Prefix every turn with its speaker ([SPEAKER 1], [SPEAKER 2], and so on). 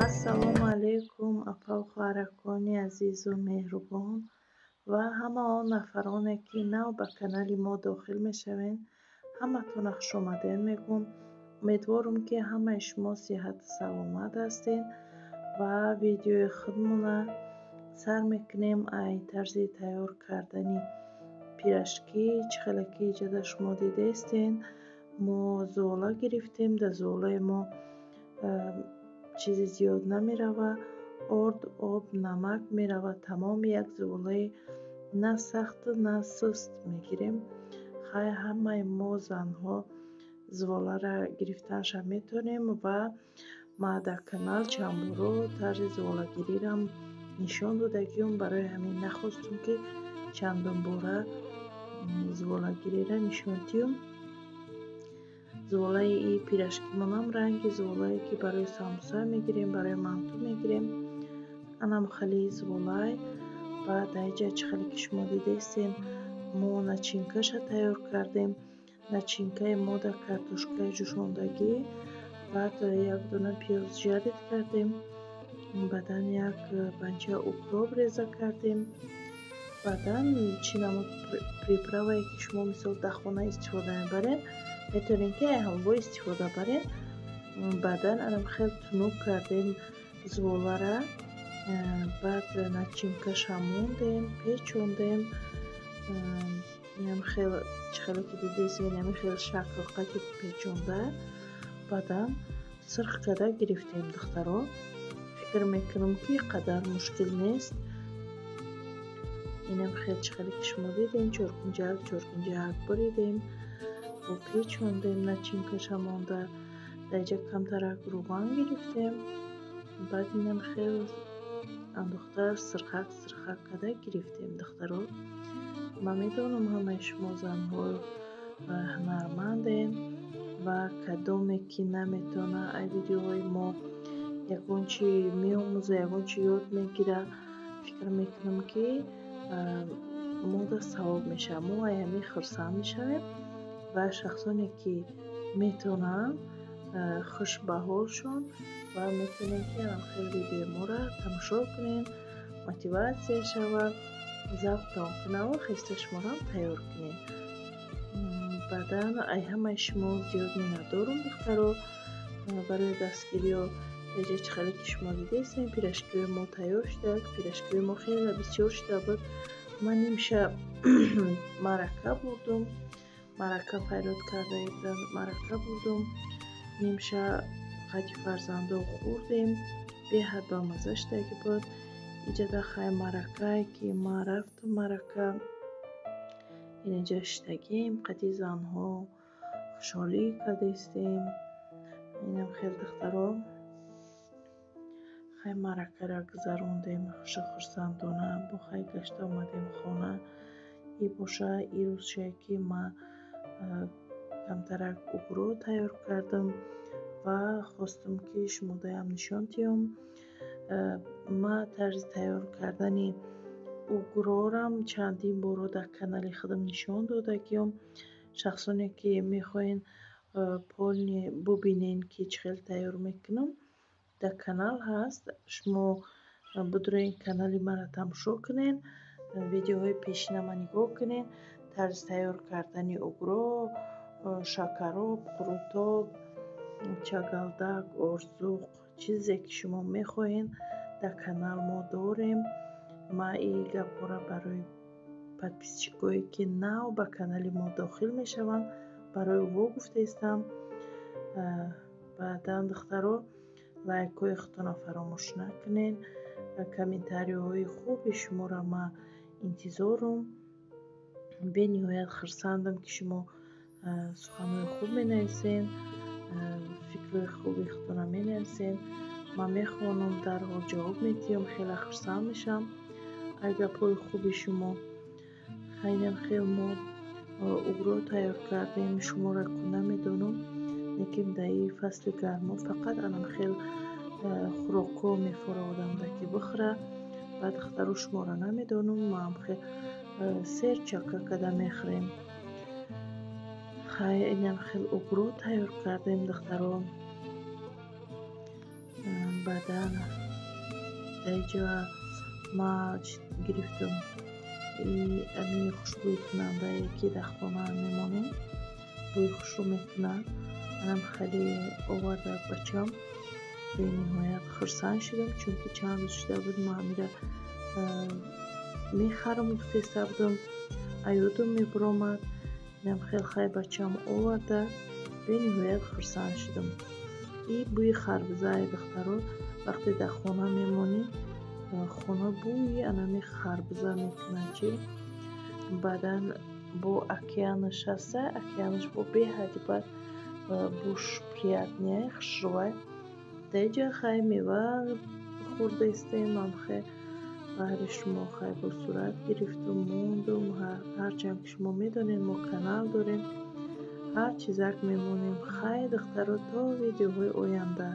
[SPEAKER 1] ассалому алайкум апа хоҳаракони азизу меҳрубон ва ҳама он нафароне ки нав ба канали мо дохил мешавед, ҳаматона хушомадед мегӯм. умедворам ки ҳамаи шумо сиҳату саломат ҳастед ва видеои худмона сар мекунем ай тарзи тайёр кардани пирашки. чӣ хеле ки иҷода шумо дидаистед, мо зуола гирифтем. дар зуолаи мо чизи зиёд намерава, орд, об, намак мерава. тамоми як зуолаи на сахту на суст мегирем. хай ҳамаи мо занҳо зуолара гирифтанша метонем ва ма дар канал чандборо тарзи зуолагирирам нишон додагиём. барои ҳамин нахостум ки чандум бора зуолагирира нишон диём. зуолаи и пирашкимонам ранги зуолае ки барои самбуса мегирем, барои манту мегирем. анам хали зуолай. баъд дар инҷа чӣ хеле ки шумо дидаистед, мо начинкаша тайёр кардем. начинкаи мо дар картошкаи ҷӯшондагӣ, баъд як дона пиёз жарид кардем, баъдан як банча укроп реза кардем, баъдан чӣ намуд приправае ки шумо мисол дар хона истифода мебаред, метавонед ки ҳамво истифода баред. баъдан анам хел тунук кардем зуолара. баъд начинкаша мондем, печондем. инам хел чӣ хеле ки дидаистед, инами хел шаклқати печонда. баъдан сирх карда гирифтем духтаро. фикр мекунам ки қадар мушкил нест. инам хел чӣ хеле ки шумо дидем, чоркунҷак буридем, печондем, начинкаша монда. дар инҷа камтарак рӯған гирифтем. баъд инам хел андохта сирхак карда гирифтем духтаро. ман медонам ҳамаи шумо занҳо ҳунармандед ва кадоме ки наметона ай видеоҳои мо ягон чӣ меомӯза, ягон чӣ ёд мегира, фикр мекунам ки мо дар савоб мешавем. мо ай ҳамин хурсанд мешавем ва шахсоне ки метонанд хушбаҳолшон ва метавонед ки хел видеои моро тамошо кунед, мотиватсия шавад, завқтон кунад ва хеста шуморо тайёр кунед. баъдан ай ҳамаи шумо зиёд миннатдорам духтаро барои дастгириҳо. инҷа чӣ хеле ки шумо дидаистед, пирашкиҳои мо тайёр шудааст. пирашкиҳои мо хеле бисёр шуда буд. ман нимша маърака бурдум, маърака пайрод карда будам, маърака бурдум, нимша қади фарзандо хӯрдем. беҳад бамаза шудагӣ буд. иҷода хай маъракае ки ман рафтам маърака, инҷа шудагием, қади занҳо хушҳолӣ кардаистем. инам хел духтаро хай маъракаро гузарондем хурсандона. бо хай гашта омадем хона. и боша и рӯзшае ки ман камтарак угро тайёр кардам ва хостам ки шумодаям нишон диём. ман тарзи тайёр кардани угрорам чандин боро дар канали худам нишон додагиём. шахсоне ки мехоҳед полни бубинед ки чӣ хел тайёр мекунам, дар канал ҳаст. шумо бидроед канали маро тамошо кунед, видеоҳои пешинама нигоҳ кунед. тарзи тайёр кардани угро, шакароб, қурутоб, чагалдак, орзуқ, чизе ки шумо мехоҳед дар канал мо дорем. ман ин гапҳоро барои подписчикое ки нав ба канали мо дохил мешаванд барои ӯҳо гуфтаистам. баъдан духтаро лайкҳои худтонро фаромӯш накунед. комментариҳои хуби шуморо ман интизорам. бениҳоят хурсандам ки шумо суханҳои хуб менависед, фикрҳои хуби худтонро менависед. ман мехонам дарҳол ҷавоб медиҳам. хеле хурсанд мешавам ай гапҳои хуби шумо. хайнам хел мо угро тайёр кардем. шуморо ку намедонам, лекин дар ин фасли гармо фақат анам хел хӯрокҳо мефора одам да ки бихӯра. баъд духтаро шуморо намедонам, маам хел сер чака карда мехӯрем. хай инам хел угро тайёр кардем духтаро. баъдан даиҷа ма гирифтам ами хушбӯйкунандае ки дар хона мемонем, бӯи хушрӯ мекунад. манам хеле оварда бачам бениҳоят хурсанд шудам, чунки чанд рӯз шуда буд ма амира мехарам гуфтеста будам, аёдам мебаромад. инам хел бачам оварда бениҳоят хурсанд шудам. и бӯи харбузаи духтаро вақте дар хона мемонӣ, хона бӯи анами харбуза мекунад чи. баъдан бо океанаш ҳаста, океанаш бо беҳадибат буш приятнее хушрӯвай. даиҷа хай мева хӯрдестем, ман хай баҳри шумо хай бо сурат гирифтум, мондум. ҳарчанд ки шумо медонед мо канал дорем, ҳар чизак мемонем. хай духтаро то видеоҳои оянда.